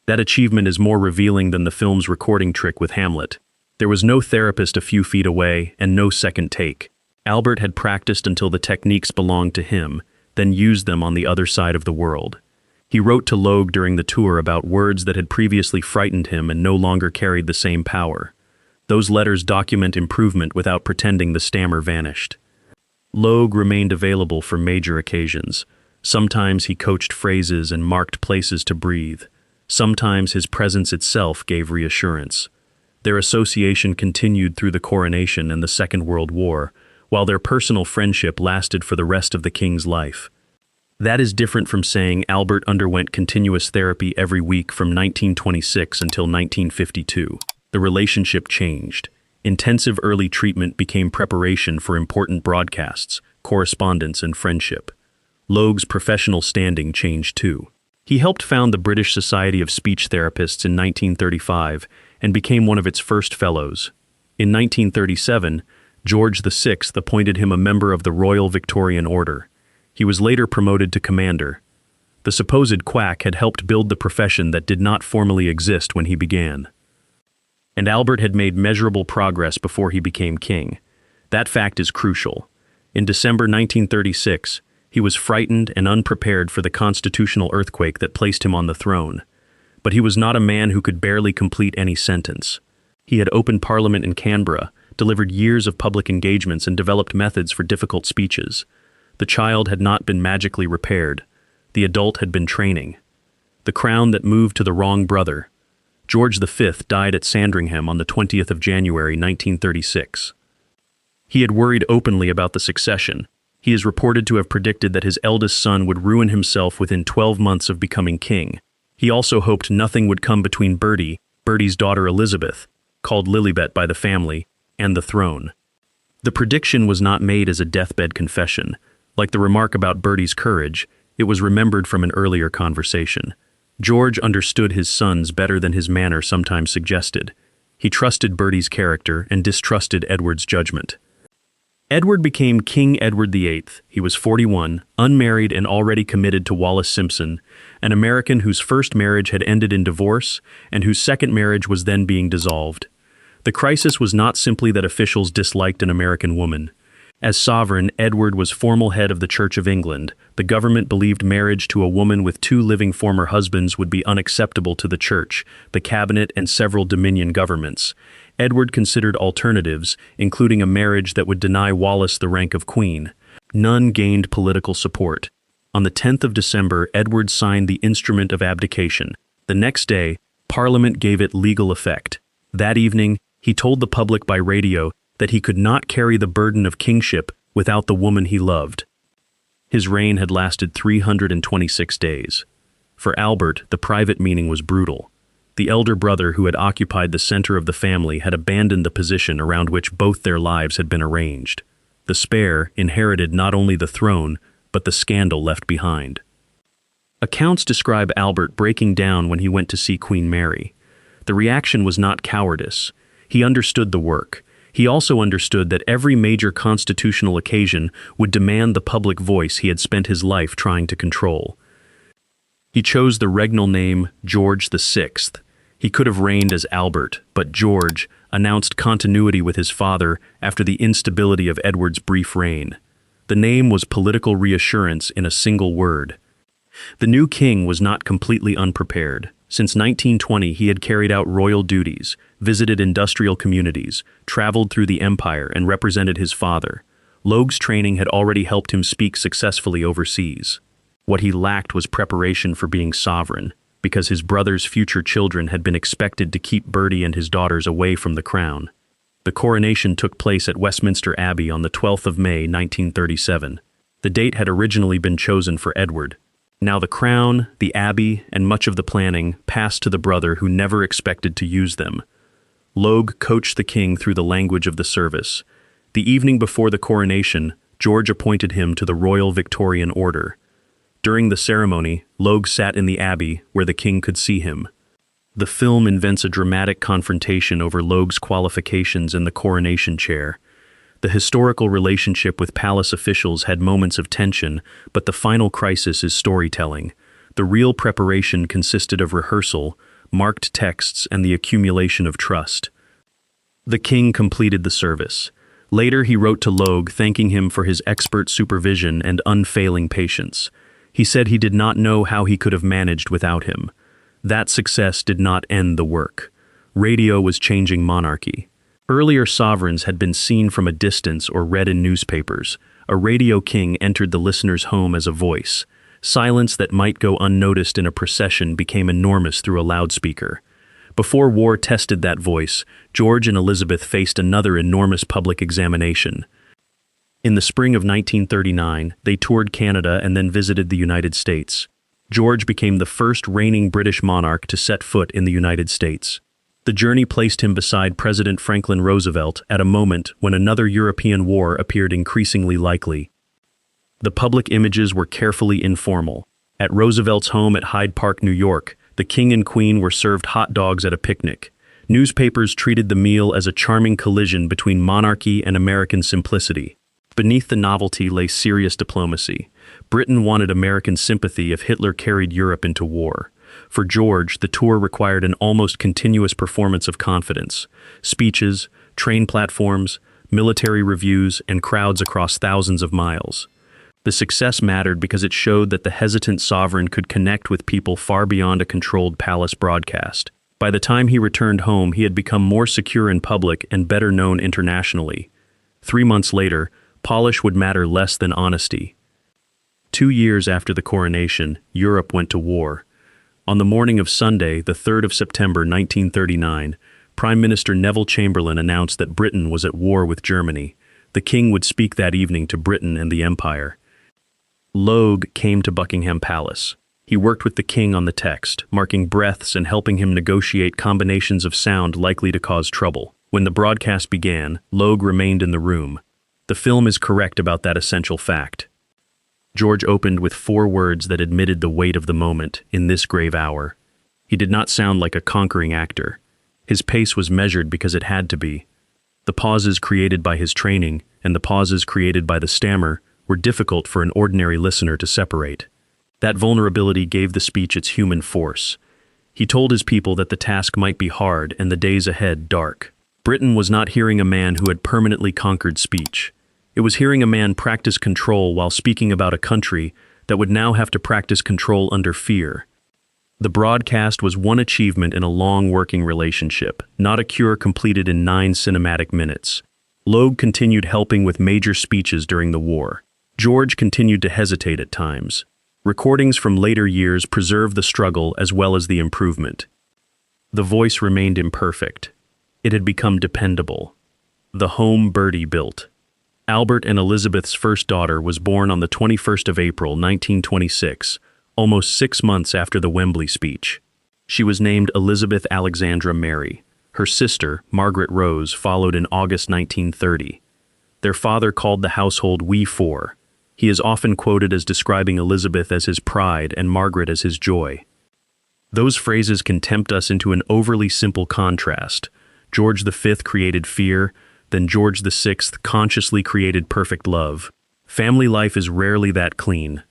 That achievement is more revealing than the film's recording trick with Hamlet. There was no therapist a few feet away and no second take. Albert had practiced until the techniques belonged to him, then used them on the other side of the world. He wrote to Logue during the tour about words that had previously frightened him and no longer carried the same power. Those letters document improvement without pretending the stammer vanished. Logue remained available for major occasions. Sometimes he coached phrases and marked places to breathe. Sometimes his presence itself gave reassurance. Their association continued through the Coronation and the Second World War, while their personal friendship lasted for the rest of the king's life. That is different from saying Albert underwent continuous therapy every week from 1926 until 1952. The relationship changed. Intensive early treatment became preparation for important broadcasts, correspondence, and friendship. Logue's professional standing changed too. He helped found the British Society of Speech Therapists in 1935 and became one of its first fellows. In 1937, George VI appointed him a member of the Royal Victorian Order. He was later promoted to commander. The supposed quack had helped build the profession that did not formally exist when he began. And Albert had made measurable progress before he became king. That fact is crucial. In December 1936, he was frightened and unprepared for the constitutional earthquake that placed him on the throne. But he was not a man who could barely complete any sentence. He had opened Parliament in Canberra, delivered years of public engagements, and developed methods for difficult speeches. The child had not been magically repaired. The adult had been training. The crown that moved to the wrong brother. George V died at Sandringham on the 20th of January 1936. He had worried openly about the succession. He is reported to have predicted that his eldest son would ruin himself within 12 months of becoming king. He also hoped nothing would come between Bertie, Bertie's daughter Elizabeth, called Lilibet by the family, and the throne. The prediction was not made as a deathbed confession. Like the remark about Bertie's courage, it was remembered from an earlier conversation. George understood his sons better than his manner sometimes suggested. He trusted Bertie's character and distrusted Edward's judgment. Edward became King Edward VIII. He was 41, unmarried and already committed to Wallis Simpson, an American whose first marriage had ended in divorce and whose second marriage was then being dissolved. The crisis was not simply that officials disliked an American woman. As sovereign, Edward was formal head of the Church of England. The government believed marriage to a woman with 2 living former husbands would be unacceptable to the Church, the cabinet, and several Dominion governments. Edward considered alternatives, including a marriage that would deny Wallis the rank of queen. None gained political support. On the 10th of December, Edward signed the instrument of abdication. The next day, Parliament gave it legal effect. That evening, he told the public by radio that he could not carry the burden of kingship without the woman he loved. His reign had lasted 326 days. For Albert, the private meaning was brutal. The elder brother who had occupied the center of the family had abandoned the position around which both their lives had been arranged. The spare inherited not only the throne, but the scandal left behind. Accounts describe Albert breaking down when he went to see Queen Mary. The reaction was not cowardice. He understood the work. He also understood that every major constitutional occasion would demand the public voice he had spent his life trying to control. He chose the regnal name George VI. He could have reigned as Albert, but George announced continuity with his father after the instability of Edward's brief reign. The name was political reassurance in a single word. The new king was not completely unprepared. Since 1920, he had carried out royal duties, visited industrial communities, traveled through the empire, and represented his father. Logue's training had already helped him speak successfully overseas. What he lacked was preparation for being sovereign, because his brother's future children had been expected to keep Bertie and his daughters away from the crown. The coronation took place at Westminster Abbey on the 12th of May, 1937. The date had originally been chosen for Edward. Now the crown, the abbey, and much of the planning passed to the brother who never expected to use them. Logue coached the king through the language of the service. The evening before the coronation, George appointed him to the Royal Victorian Order. During the ceremony, Logue sat in the abbey where the king could see him. The film invents a dramatic confrontation over Logue's qualifications in the coronation chair. The historical relationship with palace officials had moments of tension, but the final crisis is storytelling. The real preparation consisted of rehearsal, marked texts, and the accumulation of trust. The king completed the service. Later he wrote to Logue thanking him for his expert supervision and unfailing patience. He said he did not know how he could have managed without him. That success did not end the work. Radio was changing monarchy. Earlier sovereigns had been seen from a distance or read in newspapers. A radio king entered the listener's home as a voice. Silence that might go unnoticed in a procession became enormous through a loudspeaker. Before war tested that voice, George and Elizabeth faced another enormous public examination. In the spring of 1939, they toured Canada and then visited the United States. George became the first reigning British monarch to set foot in the United States. The journey placed him beside President Franklin Roosevelt at a moment when another European war appeared increasingly likely. The public images were carefully informal. At Roosevelt's home at Hyde Park, New York, the king and queen were served hot dogs at a picnic. Newspapers treated the meal as a charming collision between monarchy and American simplicity. Beneath the novelty lay serious diplomacy. Britain wanted American sympathy if Hitler carried Europe into war. For George, the tour required an almost continuous performance of confidence. Speeches, train platforms, military reviews, and crowds across thousands of miles. The success mattered because it showed that the hesitant sovereign could connect with people far beyond a controlled palace broadcast. By the time he returned home, he had become more secure in public and better known internationally. 3 months later, polish would matter less than honesty. 2 years after the coronation, Europe went to war. On the morning of Sunday, the 3rd of September 1939, Prime Minister Neville Chamberlain announced that Britain was at war with Germany. The king would speak that evening to Britain and the Empire. Logue came to Buckingham Palace. He worked with the king on the text, marking breaths and helping him negotiate combinations of sound likely to cause trouble. When the broadcast began, Logue remained in the room. The film is correct about that essential fact. George opened with 4 words that admitted the weight of the moment in this grave hour. He did not sound like a conquering actor. His pace was measured because it had to be. The pauses created by his training and the pauses created by the stammer were difficult for an ordinary listener to separate. That vulnerability gave the speech its human force. He told his people that the task might be hard and the days ahead dark. Britain was not hearing a man who had permanently conquered speech. It was hearing a man practice control while speaking about a country that would now have to practice control under fear. The broadcast was one achievement in a long working relationship, not a cure completed in 9 cinematic minutes. Logue continued helping with major speeches during the war. George continued to hesitate at times. Recordings from later years preserve the struggle as well as the improvement. The voice remained imperfect. It had become dependable. The home Bertie built. Albert and Elizabeth's first daughter was born on the 21st of April, 1926, almost 6 months after the Wembley speech. She was named Elizabeth Alexandra Mary. Her sister, Margaret Rose, followed in August 1930. Their father called the household "We Four." He is often quoted as describing Elizabeth as his pride and Margaret as his joy. Those phrases can tempt us into an overly simple contrast. George V created fear, then George VI consciously created perfect love. Family life is rarely that clean.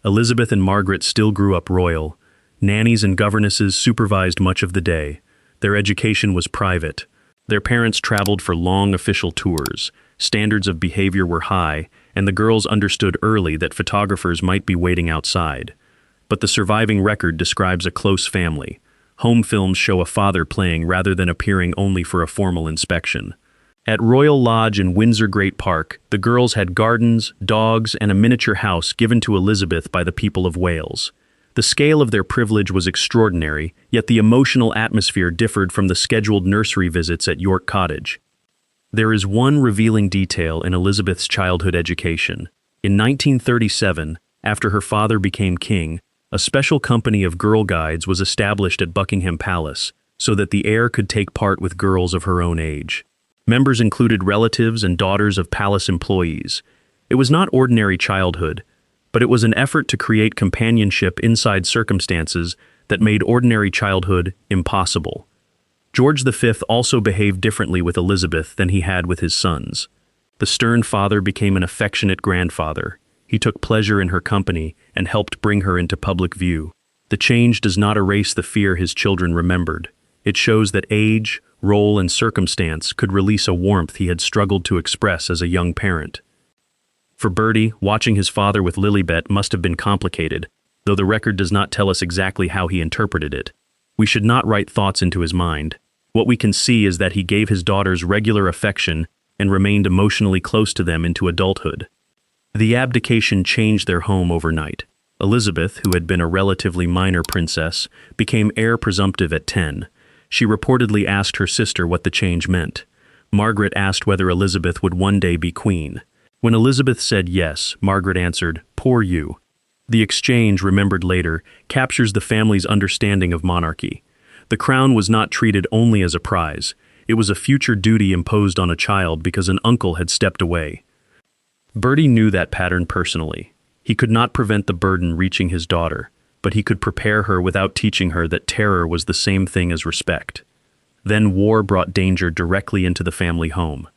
Elizabeth and Margaret still grew up royal. Nannies and governesses supervised much of the day. Their education was private. Their parents traveled for long official tours. Standards of behavior were high, and the girls understood early that photographers might be waiting outside. But the surviving record describes a close family. Home films show a father playing rather than appearing only for a formal inspection. At Royal Lodge in Windsor Great Park, the girls had gardens, dogs, and a miniature house given to Elizabeth by the people of Wales. The scale of their privilege was extraordinary, yet the emotional atmosphere differed from the scheduled nursery visits at York Cottage. There is one revealing detail in Elizabeth's childhood education. In 1937, after her father became king, a special company of girl guides was established at Buckingham Palace so that the heir could take part with girls of her own age. Members included relatives and daughters of palace employees. It was not ordinary childhood, but it was an effort to create companionship inside circumstances that made ordinary childhood impossible. George V also behaved differently with Elizabeth than he had with his sons. The stern father became an affectionate grandfather. He took pleasure in her company and helped bring her into public view. The change does not erase the fear his children remembered. It shows that age, role, and circumstance could release a warmth he had struggled to express as a young parent. For Bertie, watching his father with Lilibet must have been complicated, though the record does not tell us exactly how he interpreted it. We should not write thoughts into his mind. What we can see is that he gave his daughters regular affection and remained emotionally close to them into adulthood. The abdication changed their home overnight. Elizabeth, who had been a relatively minor princess, became heir presumptive at 10. She reportedly asked her sister what the change meant. Margaret asked whether Elizabeth would one day be queen. When Elizabeth said yes, Margaret answered, "Poor you." The exchange, remembered later, captures the family's understanding of monarchy. The crown was not treated only as a prize. It was a future duty imposed on a child because an uncle had stepped away. Bertie knew that pattern personally. He could not prevent the burden reaching his daughter, but he could prepare her without teaching her that terror was the same thing as respect. Then war brought danger directly into the family home.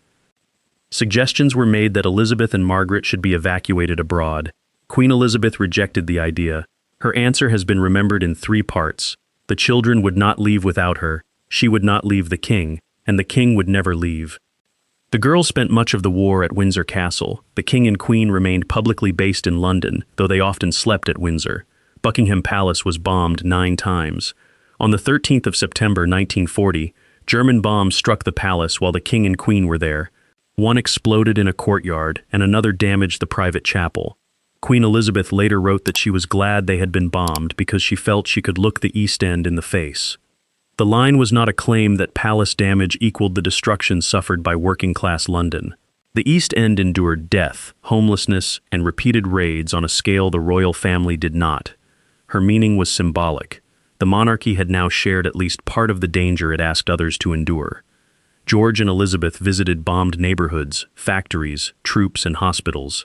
Suggestions were made that Elizabeth and Margaret should be evacuated abroad. Queen Elizabeth rejected the idea. Her answer has been remembered in 3 parts. The children would not leave without her, she would not leave the king, and the king would never leave. The girls spent much of the war at Windsor Castle. The king and queen remained publicly based in London, though they often slept at Windsor. Buckingham Palace was bombed 9 times. On the 13th of September 1940, German bombs struck the palace while the king and queen were there. One exploded in a courtyard, and another damaged the private chapel. Queen Elizabeth later wrote that she was glad they had been bombed because she felt she could look the East End in the face. The line was not a claim that palace damage equaled the destruction suffered by working-class London. The East End endured death, homelessness, and repeated raids on a scale the royal family did not. Her meaning was symbolic. The monarchy had now shared at least part of the danger it asked others to endure. George and Elizabeth visited bombed neighborhoods, factories, troops, and hospitals.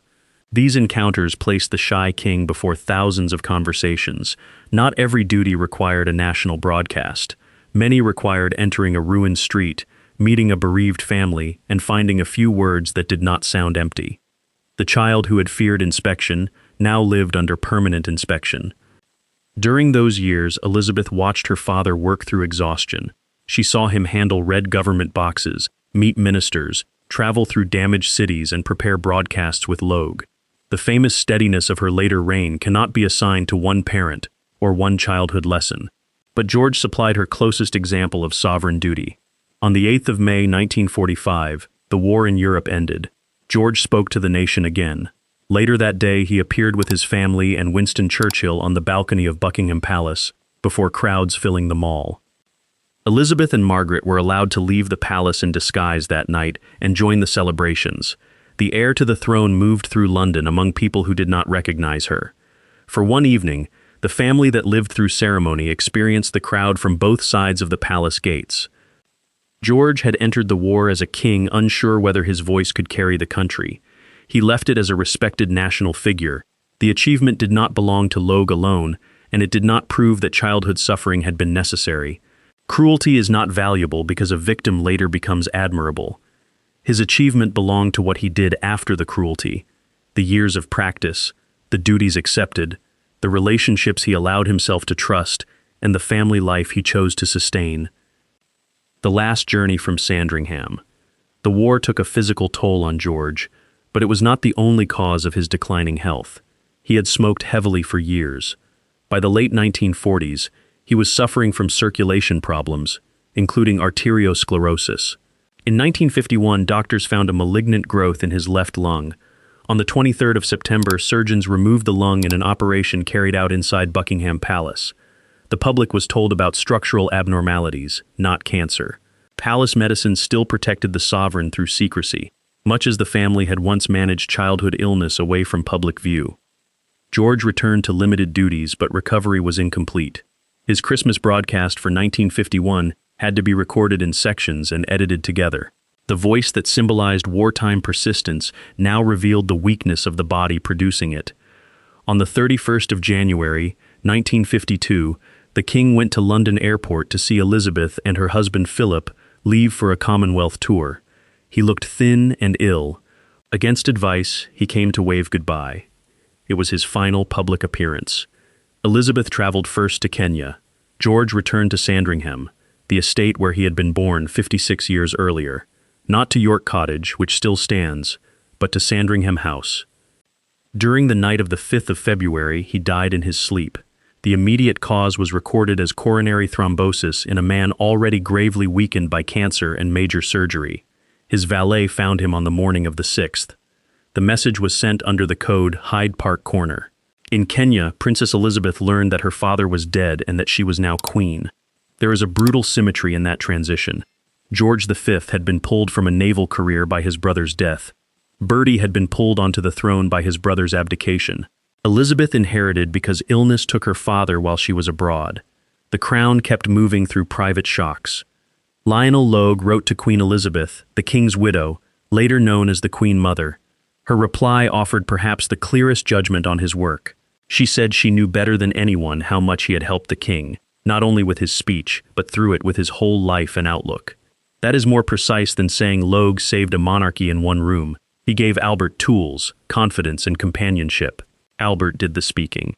These encounters placed the shy king before thousands of conversations. Not every duty required a national broadcast. Many required entering a ruined street, meeting a bereaved family, and finding a few words that did not sound empty. The child who had feared inspection now lived under permanent inspection. During those years, Elizabeth watched her father work through exhaustion. She saw him handle red government boxes, meet ministers, travel through damaged cities, and prepare broadcasts with Logue. The famous steadiness of her later reign cannot be assigned to one parent or one childhood lesson. But George supplied her closest example of sovereign duty. On the 8th of May 1945, the war in Europe ended. George spoke to the nation again. Later that day, he appeared with his family and Winston Churchill on the balcony of Buckingham Palace, before crowds filling the mall. Elizabeth and Margaret were allowed to leave the palace in disguise that night and join the celebrations. The heir to the throne moved through London among people who did not recognize her. For one evening, the family that lived through ceremony experienced the crowd from both sides of the palace gates. George had entered the war as a king, unsure whether his voice could carry the country. He left it as a respected national figure. The achievement did not belong to Logue alone, and it did not prove that childhood suffering had been necessary. Cruelty is not valuable because a victim later becomes admirable. His achievement belonged to what he did after the cruelty, the years of practice, the duties accepted, the relationships he allowed himself to trust, and the family life he chose to sustain. The last journey from Sandringham. The war took a physical toll on George, but it was not the only cause of his declining health. He had smoked heavily for years. By the late 1940s, he was suffering from circulation problems, including arteriosclerosis. In 1951, doctors found a malignant growth in his left lung. On the 23rd of September, surgeons removed the lung in an operation carried out inside Buckingham Palace. The public was told about structural abnormalities, not cancer. Palace medicine still protected the sovereign through secrecy, much as the family had once managed childhood illness away from public view. George returned to limited duties, but recovery was incomplete. His Christmas broadcast for 1951 had to be recorded in sections and edited together. The voice that symbolized wartime persistence now revealed the weakness of the body producing it. On the 31st of January, 1952, the king went to London Airport to see Elizabeth and her husband Philip leave for a Commonwealth tour. He looked thin and ill. Against advice, he came to wave goodbye. It was his final public appearance. Elizabeth traveled first to Kenya. George returned to Sandringham, the estate where he had been born 56 years earlier. Not to York Cottage, which still stands, but to Sandringham House. During the night of the 5th of February, he died in his sleep. The immediate cause was recorded as coronary thrombosis in a man already gravely weakened by cancer and major surgery. His valet found him on the morning of the 6th. The message was sent under the code Hyde Park Corner. In Kenya, Princess Elizabeth learned that her father was dead and that she was now queen. There is a brutal symmetry in that transition. George V had been pulled from a naval career by his brother's death. Bertie had been pulled onto the throne by his brother's abdication. Elizabeth inherited because illness took her father while she was abroad. The crown kept moving through private shocks. Lionel Logue wrote to Queen Elizabeth, the king's widow, later known as the Queen Mother. Her reply offered perhaps the clearest judgment on his work. She said she knew better than anyone how much he had helped the king, not only with his speech, but through it with his whole life and outlook. That is more precise than saying Logue saved a monarchy in one room. He gave Albert tools, confidence, and companionship. Albert did the speaking.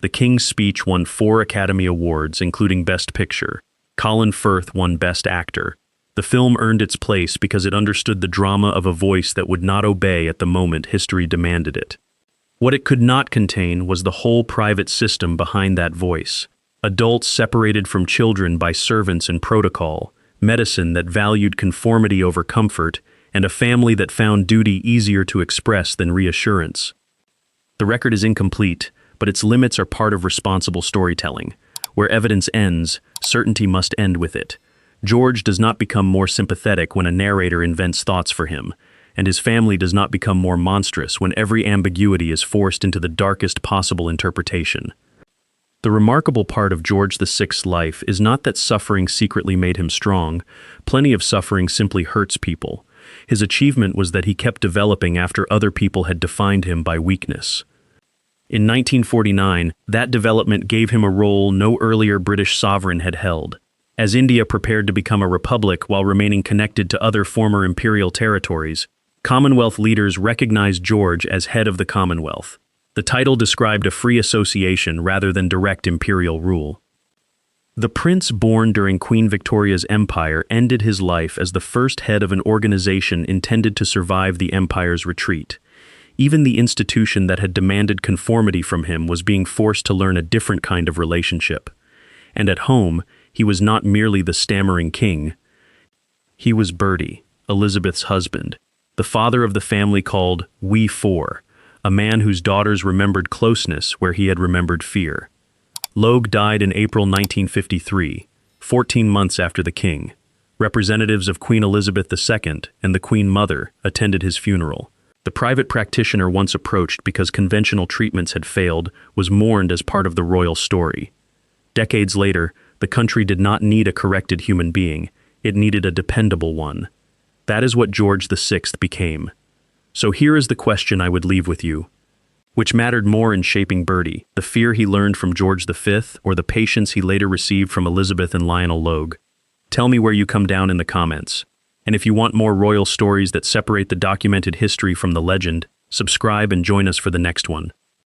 The King's Speech won 4 Academy Awards, including Best Picture. Colin Firth won Best Actor. The film earned its place because it understood the drama of a voice that would not obey at the moment history demanded it. What it could not contain was the whole private system behind that voice. Adults separated from children by servants and protocol, medicine that valued conformity over comfort, and a family that found duty easier to express than reassurance. The record is incomplete, but its limits are part of responsible storytelling. Where evidence ends, certainty must end with it. George does not become more sympathetic when a narrator invents thoughts for him, and his family does not become more monstrous when every ambiguity is forced into the darkest possible interpretation. The remarkable part of George VI's life is not that suffering secretly made him strong. Plenty of suffering simply hurts people. His achievement was that he kept developing after other people had defined him by weakness. In 1949, that development gave him a role no earlier British sovereign had held. As India prepared to become a republic while remaining connected to other former imperial territories, Commonwealth leaders recognized George as head of the Commonwealth. The title described a free association rather than direct imperial rule. The prince born during Queen Victoria's empire ended his life as the first head of an organization intended to survive the empire's retreat. Even the institution that had demanded conformity from him was being forced to learn a different kind of relationship. And at home, he was not merely the stammering king. He was Bertie, Elizabeth's husband, the father of the family called We Four, a man whose daughters remembered closeness where he had remembered fear. Logue died in April 1953, 14 months after the king. Representatives of Queen Elizabeth II and the Queen Mother attended his funeral. The private practitioner once approached because conventional treatments had failed was mourned as part of the royal story. Decades later, the country did not need a corrected human being. It needed a dependable one. That is what George VI became. So here is the question I would leave with you. Which mattered more in shaping Bertie, the fear he learned from George V or the patience he later received from Elizabeth and Lionel Logue? Tell me where you come down in the comments. And if you want more royal stories that separate the documented history from the legend, subscribe and join us for the next one.